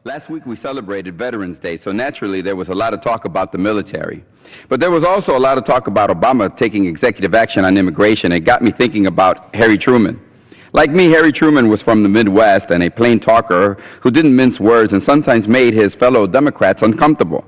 Last week we celebrated Veterans Day, so naturally there was a lot of talk about the military. But there was also a lot of talk about Obama taking executive action on immigration. It got me thinking about Harry Truman. Like me, Harry Truman was from the Midwest and a plain talker who didn't mince words and sometimes made his fellow Democrats uncomfortable.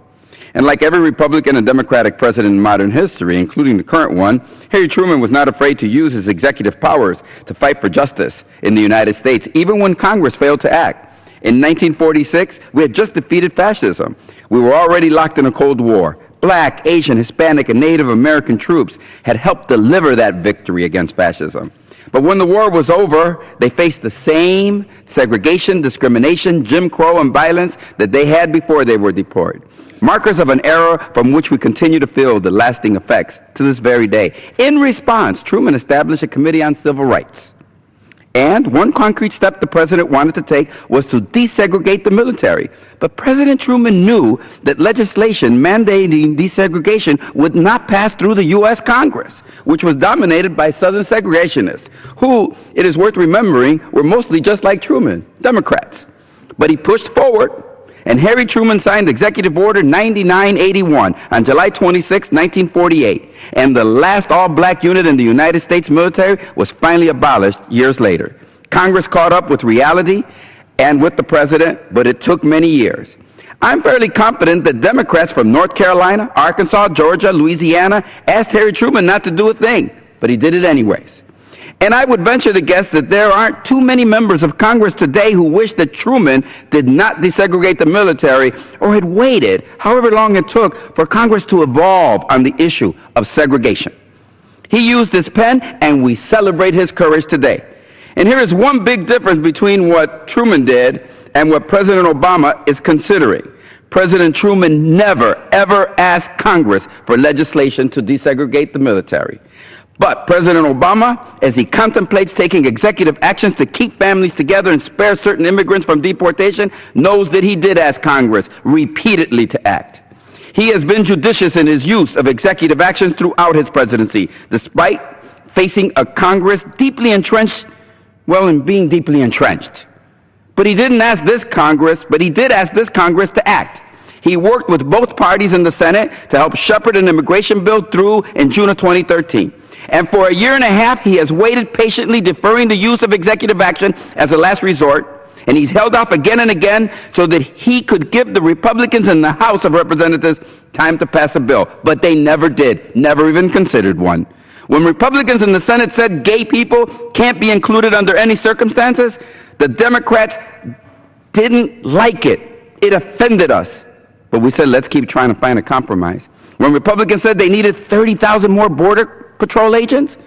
And like every Republican and Democratic president in modern history, including the current one, Harry Truman was not afraid to use his executive powers to fight for justice in the United States, even when Congress failed to act. In 1946, we had just defeated fascism. We were already locked in a Cold War. Black, Asian, Hispanic, and Native American troops had helped deliver that victory against fascism. But when the war was over, they faced the same segregation, discrimination, Jim Crow, and violence that they had before they were deported. Markers of an era from which we continue to feel the lasting effects to this very day. In response, Truman established a Committee on Civil Rights. And one concrete step the president wanted to take was to desegregate the military. But President Truman knew that legislation mandating desegregation would not pass through the U.S. Congress, which was dominated by Southern segregationists, who, it is worth remembering, were mostly just like Truman, Democrats. But he pushed forward, and Harry Truman signed Executive Order 9981 on July 26, 1948, and the last all-black unit in the United States military was finally abolished years later. Congress caught up with reality and with the president, but it took many years. I'm fairly confident that Democrats from North Carolina, Arkansas, Georgia, Louisiana asked Harry Truman not to do a thing, but he did it anyways. And I would venture to guess that there aren't too many members of Congress today who wish that Truman did not desegregate the military or had waited, however long it took, for Congress to evolve on the issue of segregation. He used his pen, and we celebrate his courage today. And here is one big difference between what Truman did and what President Obama is considering. President Truman never, ever asked Congress for legislation to desegregate the military. But President Obama, as he contemplates taking executive actions to keep families together and spare certain immigrants from deportation, knows that he did ask Congress repeatedly to act. He has been judicious in his use of executive actions throughout his presidency, despite facing a Congress deeply entrenched, in being deeply entrenched. But he did ask this Congress to act. He worked with both parties in the Senate to help shepherd an immigration bill through in June of 2013. And for a year and a half, he has waited patiently, deferring the use of executive action as a last resort. And he's held off again and again so that he could give the Republicans in the House of Representatives time to pass a bill. But they never did, never even considered one. When Republicans in the Senate said gay people can't be included under any circumstances, the Democrats didn't like it. It offended us. But we said, let's keep trying to find a compromise. When Republicans said they needed 30,000 more Border Patrol agents,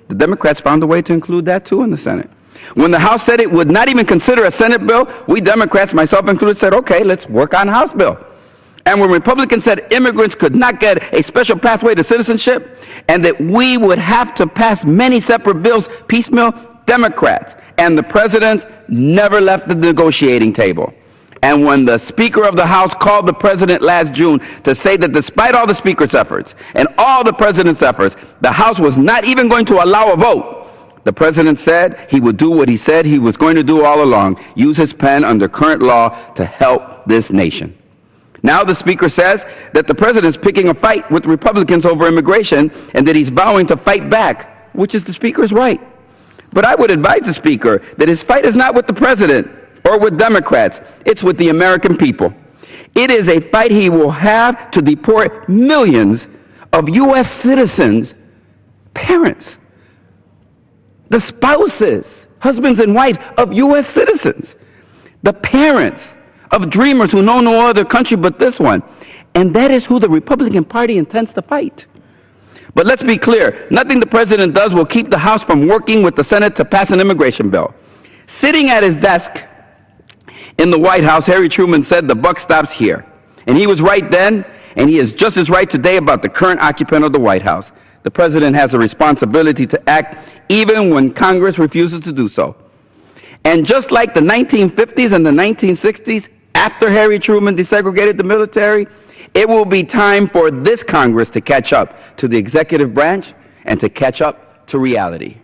the Democrats found a way to include that too in the Senate. When the House said it would not even consider a Senate bill, we Democrats, myself included, said, okay, let's work on a House bill. And when Republicans said immigrants could not get a special pathway to citizenship and that we would have to pass many separate bills piecemeal, Democrats and the presidents never left the negotiating table. And when the Speaker of the House called the President last June to say that despite all the Speaker's efforts and all the President's efforts, the House was not even going to allow a vote, the President said he would do what he said he was going to do all along, use his pen under current law to help this nation. Now the Speaker says that the President's picking a fight with Republicans over immigration and that he's vowing to fight back, which is the Speaker's right. But I would advise the Speaker that his fight is not with the President or with Democrats, it's with the American people. It is a fight he will have to deport millions of U.S. citizens, parents, the spouses, husbands and wives of U.S. citizens, the parents of dreamers who know no other country but this one. And that is who the Republican Party intends to fight. But let's be clear, nothing the President does will keep the House from working with the Senate to pass an immigration bill. Sitting at his desk in the White House, Harry Truman said the buck stops here. And he was right then, and he is just as right today about the current occupant of the White House. The President has a responsibility to act even when Congress refuses to do so. And just like the 1950s and the 1960s, after Harry Truman desegregated the military, it will be time for this Congress to catch up to the executive branch and to catch up to reality.